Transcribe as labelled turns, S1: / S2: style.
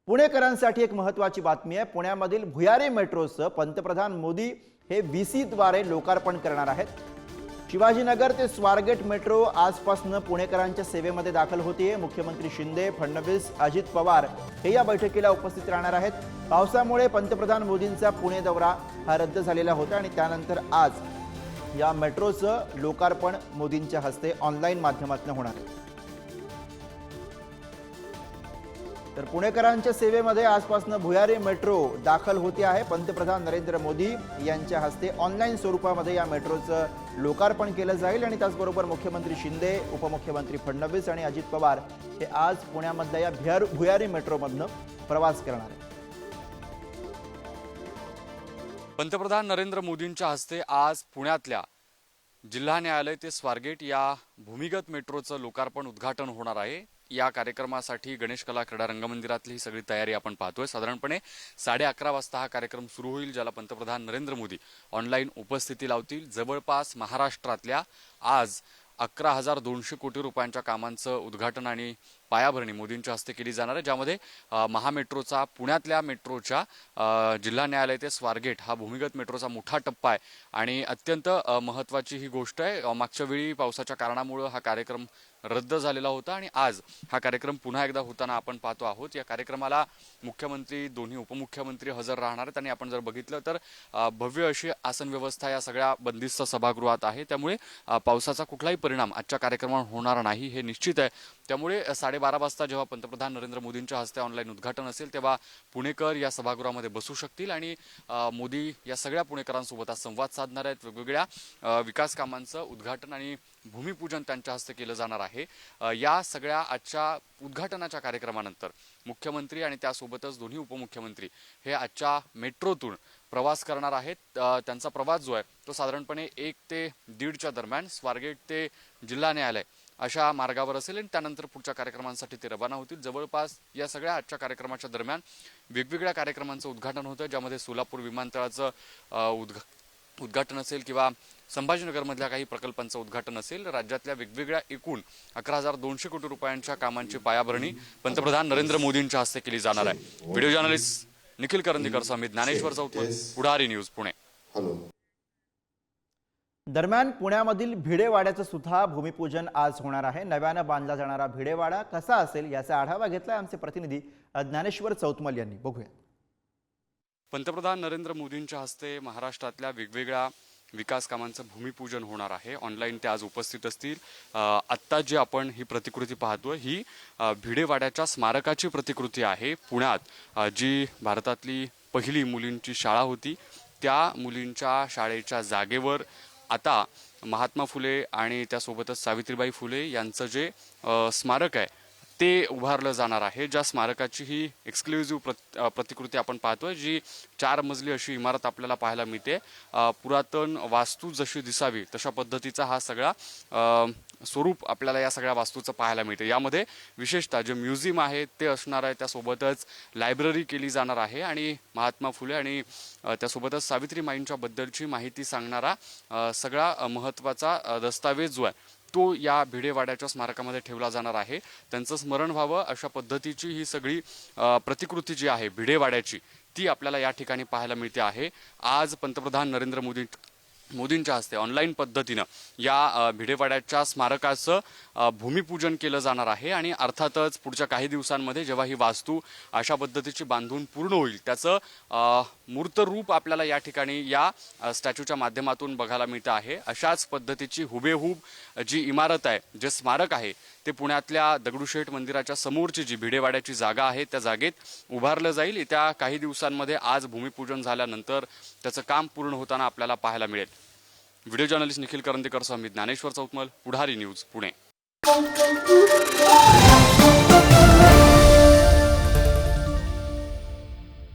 S1: पुणेकरांसाठी एक महत्त्वाची बातमी आहे। पुण्यामधील भुयारी मेट्रोचं पंतप्रधान मोदी हे व्हीसीद्वारे लोकार्पण करणार आहेत। शिवाजीनगर ते स्वारगेट मेट्रो आजपासून पुणेकरांच्या सेवेमध्ये दाखल होतीये। मुख्यमंत्री शिंदे, फडणवीस, अजित पवार हे या बैठकीला उपस्थित राहणार आहेत। पावसामुळे पंतप्रधान मोदींचा पुणे दौरा हा रद्द झालेला होता आणि त्यानंतर आज या मेट्रोचं लोकार्पण मोदींच्या हस्ते ऑनलाईन माध्यमातून होणार आहे। तर पुणेकरांच्या सेवेमध्ये आजपासून भुयारी मेट्रो दाखल होते आहे। पंतप्रधान नरेंद्र मोदी यांच्या हस्ते ऑनलाईन स्वरूपामध्ये या मेट्रोचं लोकार्पण केलं जाईल आणि त्याचबरोबर मुख्यमंत्री शिंदे, उपमुख्यमंत्री फडणवीस आणि अजित पवार हे आज पुण्यामधल्या या भुयारी मेट्रोमधनं प्रवास करणार आहेत।
S2: पंतप्रधान नरेंद्र मोदींच्या हस्ते आज पुण्यातल्या जिल्हा न्यायालय ते स्वारगेट या भूमिगत मेट्रोचं लोकार्पण उद्घाटन होणार आहे। या कार्यक्रमासाठी गणेश कला क्रीडा रंगमंदिरातली ही सगळी तयारी आपण पाहतोय। साधारणपणे 11:30 वाजता हा कार्यक्रम सुरू होईल, ज्याला पंतप्रधान नरेंद्र मोदी ऑनलाईन उपस्थिती लावतील। जवळपास महाराष्ट्रातल्या आज 11,200 कोटी रुपयांच्या कामांचं उद्घाटन आणि पायाभरणी मोदींच्या हस्ते केली जाणार आहे, ज्यामध्ये महामेट्रोचा, पुण्यातल्या मेट्रोच्या जिल्हा न्यायालय ते स्वारगेट हा भूमिगत मेट्रोचा मोठा टप्पा आहे आणि अत्यंत महत्त्वाची ही गोष्ट आहे। मागच्या वेळी पावसाच्या कारणामुळे हा कार्यक्रम रद्द झालेला होता आणि आज हा कार्यक्रम पुन्हा एकदा होताना आपण पाहतो आहोत। या कार्यक्रमाला मुख्यमंत्री, दोन्ही उपमुख्यमंत्री हजर राहणार आहेत आणि आपण जर बघितलं तर भव्य अशी आसन व्यवस्था या सगळ्या बंदिस्त सभागृहात आहे, त्यामुळे पावसाचा कुठलाही परिणाम आजच्या कार्यक्रमावर होणार नाही हे निश्चित आहे। त्यामुळे 12:30 वाजता जेव्हा पंतप्रधान नरेंद्र मोदींच्या हस्ते ऑनलाईन उद्घाटन असेल तेव्हा पुणेकर या सभागृहामध्ये बसू शकतील आणि मोदी या सगळ्या पुणेकरांसोबत आज संवाद साधणार आहेत। वेगवेगळ्या विकास कामांचं उद्घाटन आणि भूमिपूजन त्यांच्या हस्ते केलं जाणार आहे। या सगळ्या आजच्या उद्घाटनाच्या कार्यक्रमानंतर मुख्यमंत्री आणि त्यासोबतच दोन्ही उपमुख्यमंत्री हे आजच्या मेट्रोतून प्रवास करणार आहेत। त्यांचा प्रवास जो आहे तो साधारणपणे 1 ते 1:30च्या दरम्यान स्वारगेट ते जिल्हा न्यायालय अशा मार्गावर असेल आणि त्यानंतर पुढच्या कार्यक्रमांसाठी ते रवाना होतील। जवळपास या सगळ्या आजच्या कार्यक्रमाच्या दरम्यान वेगवेगळ्या कार्यक्रमांचं उद्घाटन होतं, ज्यामध्ये सोलापूर विमानतळाचं उद्घाटन असेल किंवा संभाजीनगरमधल्या काही प्रकल्पांचं उद्घाटन असेल। राज्यातल्या वेगवेगळ्या एकूण 11,200 कोटी रुपयांच्या कामांची पायाभरणी पंतप्रधान नरेंद्र मोदींच्या हस्ते केली जाणार आहे। व्हिडिओ जर्नलिस्ट निखिल करंदीकर समित ज्ञानेश्वर चौतमल, पुढारी न्यूज, पुणे।
S1: दरम्यान पुण्यामधील भिडेवाड्याचं सुद्धा भूमिपूजन आज होणार आहे। नव्यानं बांधला जाणारा भिडेवाडा कसा असेल याचा आढावा घेतलाय आमचे प्रतिनिधी ज्ञानेश्वर चौतमल यांनी। बघूया।
S2: पंतप्रधान नरेंद्र मोदींच्या हस्ते महाराष्ट्रातल्या वेगवेगळ्या विकास कामांचं भूमिपूजन होणार आहे। ऑनलाईन ते आज उपस्थित असतील। आत्ता जी आपण ही प्रतिकृती पाहतोय ही भिडेवाड्याच्या स्मारकाची प्रतिकृती आहे। पुण्यात जी भारतातली पहिली मुलींची शाळा होती त्या मुलींच्या शाळेच्या जागेवर आता महात्मा फुले आणि त्यासोबतच सावित्रीबाई फुले यांचं जे स्मारक आहे ते उभारलं जाणार आहे। ज्या स्मारकाची ही एक्सक्लुझिव्ह प्रतिकृती आपण पाहतोय, जी 4 मजली अशी इमारत आपल्याला पाहायला मिळते। पुरातन वास्तू जशी दिसावी तशा पद्धतीचा हा सगळा स्वरूप आपल्याला या सगळ्या वास्तूचं पाहायला मिळते। यामध्ये विशेषतः जे म्युझियम आहे ते असणार आहे, त्यासोबतच लायब्ररी केली जाणार आहे आणि महात्मा फुले आणि त्यासोबतच सावित्रीमाईंच्या बद्दलची माहिती सांगणारा सगळा महत्त्वाचा दस्तावेज जो आहे तो या भिडेवाड्याच्या स्मारकामध्ये ठेवला जाणार आहे। त्यांचं स्मरण व्हावं अशा पद्धतीची ही सगळी प्रतिकृती जी आहे भिडेवाड्याची ती आपल्याला या ठिकाणी पाहायला मिळते आहे। आज पंतप्रधान नरेंद्र मोदींच्या हस्ते ऑनलाईन पद्धतीनं या भिडेवाड्याच्या स्मारकाचं भूमिपूजन केलं जाणार आहे आणि अर्थातच पुढच्या काही दिवसांमध्ये जेव्हा ही वास्तू अशा पद्धतीची बांधून पूर्ण होईल त्याचं मूर्त रूप आपल्याला या ठिकाणी या स्टॅच्यूच्या माध्यमातून बघायला मिळतं आहे। अशाच पद्धतीची हुबेहूब जी इमारत आहे, जे स्मारक आहे ते पुण्यातल्या दगडूशेठ मंदिराच्या समोरची जी भिडेवाड्याची जागा आहे त्या जागेत उभारलं जाईल। येत्या काही दिवसांमध्ये आज भूमिपूजन झाल्यानंतर त्याचं काम पूर्ण होताना आपल्याला पाहायला मिळेल। व्हिडिओ जर्नलिस्ट निखिल करंदीकर समित ज्ञानेश्वर चौतमल, पुढारी न्यूज, पुणे।